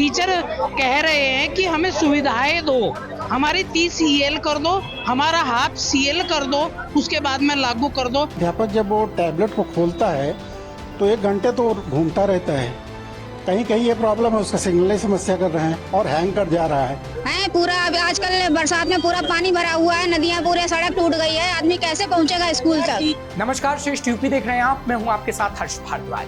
Teacher कह रहे हैं कि हमें सुविधाएं दो, हमारी 30 EL कर दो, हमारा हाफ CL कर दो, उसके बाद में लागू कर दो। अध्यापक जब वो टैबलेट को खोलता है तो 1 घंटे तो घूमता रहता है। कहीं कहीं ये प्रॉब्लम है, उसका सिग्नल की समस्या कर रहे हैं और हैंग कर जा रहा है पूरा। अब आजकल बरसात में पूरा पानी भरा हुआ है, नदियां पूरे, सड़क टूट गई है, आदमी कैसे पहुंचेगा स्कूल तक। नमस्कार, श्रेष्ठ यूपी देख रहे हैं आप। मैं हूं आपके साथ हर्ष भारद्वाज।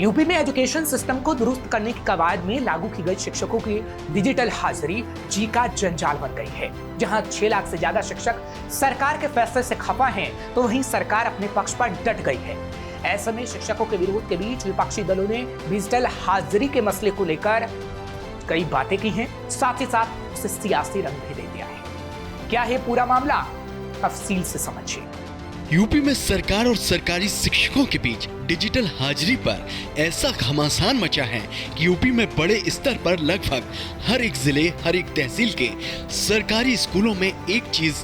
यूपी में एजुकेशन सिस्टम को दुरुस्त करने की कवायद में लागू की गई शिक्षकों की डिजिटल हाजिरी जी का जंजाल बन गई है। जहां 6 लाख से ज्यादा शिक्षक सरकार के फैसले से खफा हैं, तो वहीं सरकार अपने पक्ष पर डट गई है। ऐसे में शिक्षकों के विरोध के बीच विपक्षी दलों ने डिजिटल हाजिरी के मसले को लेकर कई बातें की हैं, साथ ही साथ उसे सियासी रंग भी दे दिया है। क्या है पूरा मामला, तफसील से समझिए। यूपी में सरकार और सरकारी शिक्षकों के बीच डिजिटल हाजिरी पर ऐसा घमासान मचा है कि यूपी में बड़े स्तर पर लगभग हर एक जिले, हर एक तहसील के सरकारी स्कूलों में एक चीज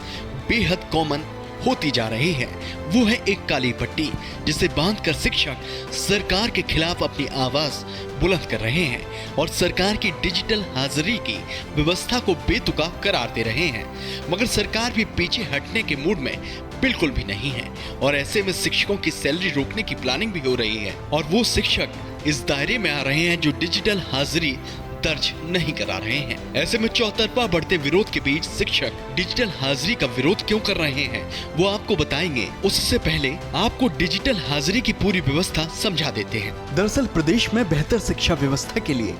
बेहद कॉमन होती जा रही है। वो है एक काली पट्टी, जिसे बांधकर शिक्षक सरकार के खिलाफ अपनी आवाज बुलंद कर रहे हैं और सरकार की डिजिटल हाजिरी की व्यवस्था को बेतुका करार दे रहे हैं। मगर सरकार भी पीछे हटने के मूड में बिल्कुल भी नहीं है और ऐसे में शिक्षकों की सैलरी रोकने की प्लानिंग भी हो रही है और वो शिक्षक इस दायरे में आ रहे हैं जो डिजिटल हाजिरी दर्ज नहीं करा रहे हैं। ऐसे में चौतरफा बढ़ते विरोध के बीच शिक्षक डिजिटल हाजिरी का विरोध क्यों कर रहे हैं, वो आपको बताएंगे। उससे पहले आपको डिजिटल हाजिरी की पूरी व्यवस्था समझा देते हैं। दरअसल प्रदेश में बेहतर शिक्षा व्यवस्था के लिए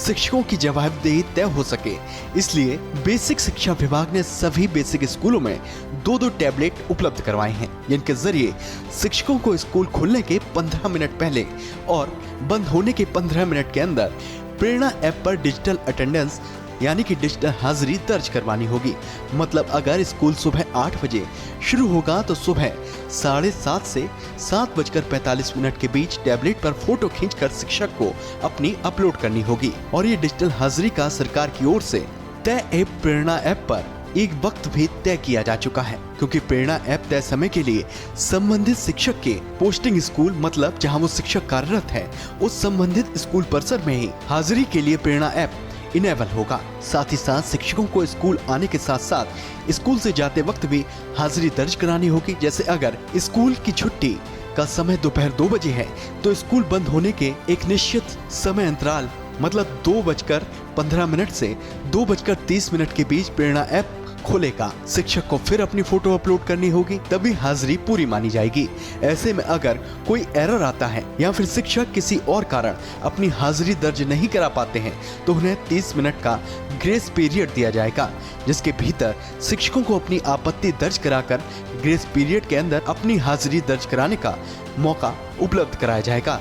शिक्षकों की जवाबदेही तय हो सके, इसलिए बेसिक शिक्षा विभाग ने सभी बेसिक स्कूलों में 2-2 टैबलेट उपलब्ध करवाए हैं, जिनके जरिए शिक्षकों को स्कूल खुलने के 15 मिनट पहले और बंद होने के 15 मिनट के अंदर प्रेरणा ऐप पर डिजिटल अटेंडेंस यानी कि डिजिटल हाजिरी दर्ज करवानी होगी। मतलब अगर स्कूल सुबह 8 बजे शुरू होगा तो सुबह 7:30 से 7:45 के बीच टैबलेट पर फोटो खींचकर शिक्षक को अपनी अपलोड करनी होगी। और ये डिजिटल हाजिरी का सरकार की ओर से तय ऐप प्रेरणा ऐप पर एक वक्त भी तय किया जा चुका है, क्योंकि प्रेरणा ऐप तय समय के लिए संबंधित शिक्षक के पोस्टिंग स्कूल, मतलब जहां वो शिक्षक कार्यरत है, उस संबंधित स्कूल परिसर में ही हाजिरी के लिए प्रेरणा ऐप इनेबल होगा। साथ ही साथ शिक्षकों को स्कूल आने के साथ साथ स्कूल से जाते वक्त भी हाजिरी दर्ज करानी होगी। जैसे अगर स्कूल की छुट्टी का समय दोपहर 2 बजे है तो स्कूल बंद होने के एक निश्चित समय अंतराल, मतलब 2:15 से 2:30 के बीच प्रेरणा ऐप खोलेगा। शिक्षक को फिर अपनी फोटो अपलोड करनी होगी, तभी हाजिरी पूरी मानी जाएगी। ऐसे में अगर कोई एरर आता है या फिर शिक्षक किसी और कारण अपनी हाजिरी दर्ज नहीं करा पाते हैं तो उन्हें 30 मिनट का ग्रेस पीरियड दिया जाएगा, जिसके भीतर शिक्षकों को अपनी आपत्ति दर्ज कराकर ग्रेस पीरियड के अंदर अपनी हाजिरी दर्ज कराने का मौका उपलब्ध कराया जाएगा।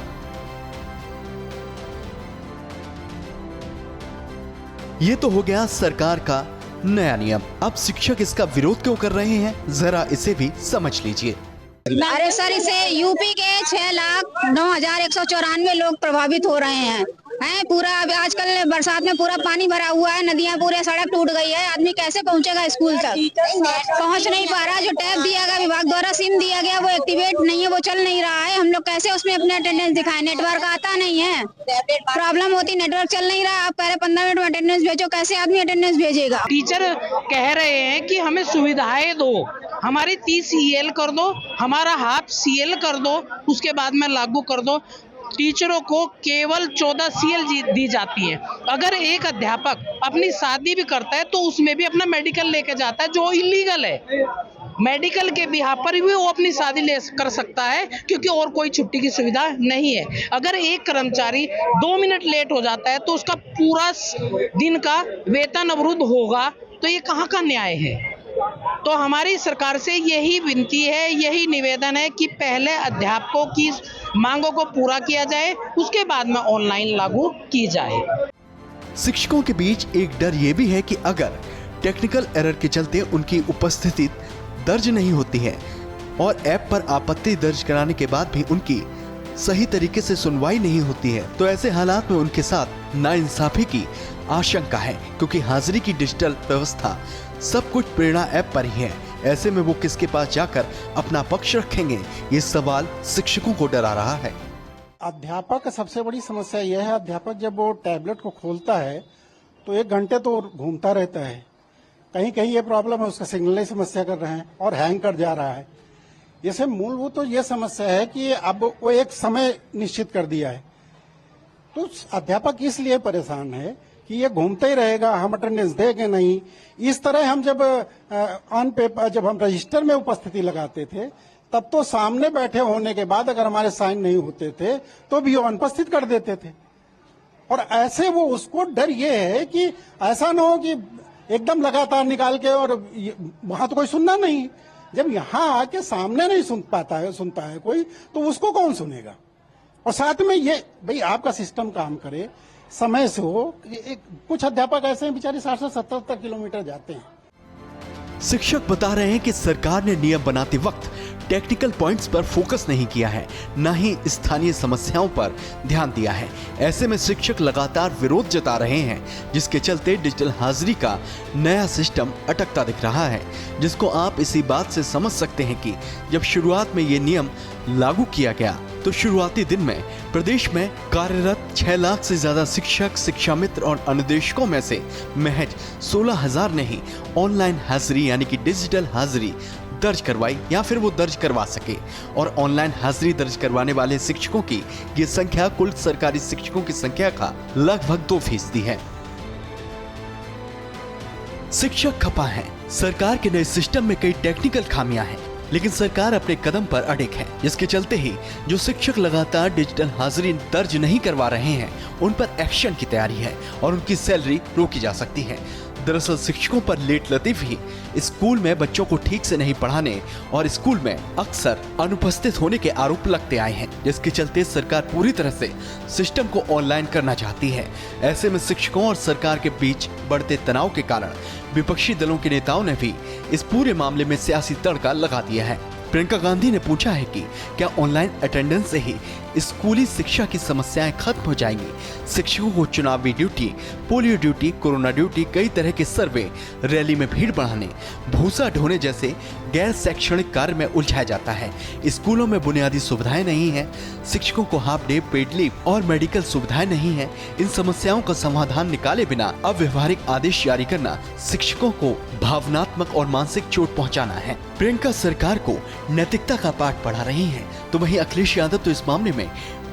ये तो हो गया सरकार का नया नियम। अब शिक्षक इसका विरोध क्यों कर रहे हैं, जरा इसे भी समझ लीजिए। अरे सर, इसे यूपी के 6,09,194 लोग प्रभावित हो रहे हैं। पूरा। अब आजकल बरसात में पूरा पानी भरा हुआ है, नदियां पूरे, सड़क टूट गई है, आदमी कैसे पहुंचेगा स्कूल तक। पहुंच नहीं पा रहा। जो टैब दिया गया विभाग द्वारा, सिम दिया गया, वो एक्टिवेट नहीं है, वो चल नहीं रहा है। हम लोग कैसे उसमें अपने अटेंडेंस दिखाएं, नेटवर्क आता नहीं है, प्रॉब्लम होती, नेटवर्क चल नहीं रहा। आप कह रहे 15 मिनट में अटेंडेंस भेजो, कैसे आदमी अटेंडेंस भेजेगा। टीचर कह रहे हैं कि हमें सुविधाएं दो, हमारी 30 EL कर दो, हमारा हाफ CL कर दो, उसके बाद में लागू कर दो। टीचरों को केवल 14 CL दी जाती है। अगर एक अध्यापक अपनी शादी भी करता है तो उसमें भी अपना मेडिकल लेके जाता है, जो इलीगल है। मेडिकल के बिहाफ पर भी वो अपनी शादी ले कर सकता है, क्योंकि और कोई छुट्टी की सुविधा नहीं है। अगर एक कर्मचारी 2 मिनट लेट हो जाता है तो उसका पूरा दिन का वेतन अवरुद्ध होगा, तो ये कहाँ का न्याय है। तो हमारी सरकार से यही विनती है, यही निवेदन है कि पहले अध्यापकों की मांगों को पूरा किया जाए, उसके बाद में ऑनलाइन लागू की जाए। शिक्षकों के बीच एक डर ये भी है कि अगर टेक्निकल एरर के चलते उनकी उपस्थिति दर्ज नहीं होती है और ऐप पर आपत्ति दर्ज कराने के बाद भी उनकी सही तरीके से सुनवाई नहीं होती है, तो ऐसे हालात में उनके साथ नाइंसाफी की आशंका है, क्योंकि हाजिरी की डिजिटल व्यवस्था सब कुछ प्रेरणा ऐप पर ही है। ऐसे में वो किसके पास जाकर अपना पक्ष रखेंगे, ये सवाल शिक्षकों को डरा रहा है। अध्यापक का सबसे बड़ी समस्या यह है, अध्यापक जब वो टैबलेट को खोलता है तो 1 घंटे तो घूमता रहता है। कहीं कहीं ये प्रॉब्लम है, उसका सिग्नल समस्या कर रहे हैं और हैंग कर जा रहा है। जैसे मूलभूत तो ये समस्या है कि अब वो एक समय निश्चित कर दिया है, तो अध्यापक इसलिए परेशान है कि ये घूमते ही रहेगा, हम अटेंडेंस देंगे नहीं। इस तरह हम जब ऑन पेपर, जब हम रजिस्टर में उपस्थिति लगाते थे, तब तो सामने बैठे होने के बाद अगर हमारे साइन नहीं होते थे तो भी अनुपस्थित कर देते थे। और ऐसे वो, उसको डर ये है कि ऐसा ना हो कि एकदम लगातार निकाल के, और वहां तो कोई सुनना नहीं। जब यहाँ आके सामने नहीं सुनता है कोई, तो उसको कौन सुनेगा। और साथ में ये भाई आपका सिस्टम काम करे, समय से हो। कुछ अध्यापक ऐसे हैं बेचारे 60-70 किलोमीटर जाते हैं। शिक्षक बता रहे हैं कि सरकार ने नियम बनाते वक्त टेक्निकल पॉइंट्स पर फोकस नहीं किया है, न ही स्थानीय समस्याओं पर ध्यान दिया है। ऐसे में शिक्षक लगातार विरोध जता रहे हैं, जिसके चलते डिजिटल हाजिरी का नया सिस्टम अटकता दिख रहा है, जिसको आप इसी बात से समझ सकते हैं कि जब शुरुआत में ये नियम लागू किया गया तो शुरुआती दिन में प्रदेश में कार्यरत 6 लाख से ज्यादा शिक्षक, शिक्षा मित्र और अनुदेशकों में से महज 16,000 ने ही ऑनलाइन हाजिरी यानी कि डिजिटल हाजिरी दर्ज करवाई या फिर वो दर्ज करवा सके। और ऑनलाइन हाजिरी दर्ज करवाने वाले शिक्षकों की ये संख्या कुल सरकारी शिक्षकों की संख्या का लगभग 2% है। शिक्षक खपा है। सरकार के नए सिस्टम में कई टेक्निकल खामियां हैं, लेकिन सरकार अपने कदम पर अड़िग है, जिसके चलते ही जो शिक्षक लगातार डिजिटल हाजिरी दर्ज नहीं करवा रहे हैं, उन पर एक्शन की तैयारी है और उनकी सैलरी रोकी जा सकती है। दरअसल शिक्षकों पर लेट लतीफ ही स्कूल में बच्चों को ठीक से नहीं पढ़ाने और स्कूल में अक्सर अनुपस्थित होने के आरोप लगते आए हैं, जिसके चलते सरकार पूरी तरह से सिस्टम को ऑनलाइन करना चाहती है। ऐसे में शिक्षकों और सरकार के बीच बढ़ते तनाव के कारण विपक्षी दलों के नेताओं ने भी इस पूरे मामले में सियासी तड़का लगा दिया है। प्रियंका गांधी ने पूछा है कि क्या ऑनलाइन अटेंडेंस से ही स्कूली शिक्षा की समस्याएं खत्म हो जाएंगी। शिक्षकों को चुनावी duty, polio duty, corona duty, कई तरह के सर्वे, रैली में भीड़ बढ़ाने, भूसा ढोने जैसे गैर शैक्षणिक कार्य में उलझाया जाता है। स्कूलों में बुनियादी सुविधाएं नहीं है, शिक्षकों को हाफ डे, पेड लीव और मेडिकल सुविधाएं नहीं है। इन समस्याओं का समाधान निकाले बिना अव्यवहारिक आदेश जारी करना शिक्षकों को भावनात्मक और मानसिक चोट पहुंचाना है। प्रियंका सरकार को नैतिकता का पाठ पढ़ा रही हैं, तो वहीं अखिलेश यादव तो इस मामले में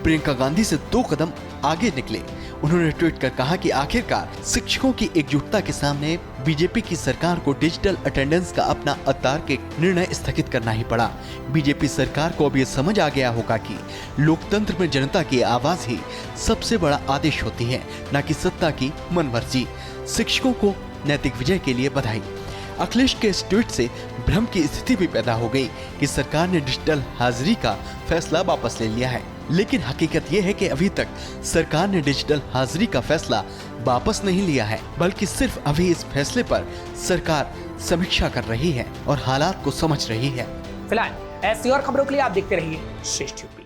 प्रियंका गांधी से 2 कदम आगे निकले। उन्होंने ट्वीट कर कहा कि आखिरकार शिक्षकों की एकजुटता के सामने बीजेपी की सरकार को डिजिटल अटेंडेंस का अपना अतार्किक निर्णय स्थगित करना ही पड़ा। बीजेपी सरकार को अब ये समझ आ गया होगा कि लोकतंत्र में जनता की आवाज ही सबसे बड़ा आदेश होती है, न कि सत्ता की मनमर्जी। शिक्षकों को नैतिक विजय के लिए बधाई। अखिलेश के इस ट्वीट से भ्रम की स्थिति भी पैदा हो गई कि सरकार ने डिजिटल हाजिरी का फैसला वापस ले लिया है, लेकिन हकीकत यह है कि अभी तक सरकार ने डिजिटल हाजिरी का फैसला वापस नहीं लिया है, बल्कि सिर्फ अभी इस फैसले पर सरकार समीक्षा कर रही है और हालात को समझ रही है। फिलहाल ऐसी और खबरों के लिए आप देखते रहिए श्रेष्ठ यूपी।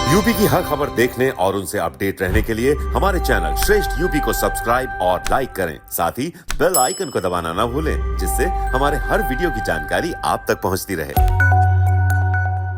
यूपी की हर खबर देखने और उनसे अपडेट रहने के लिए हमारे चैनल श्रेष्ठ यूपी को सब्सक्राइब और लाइक करें। साथ ही बेल आइकन को दबाना न भूलें, जिससे हमारे हर वीडियो की जानकारी आप तक पहुंचती रहे।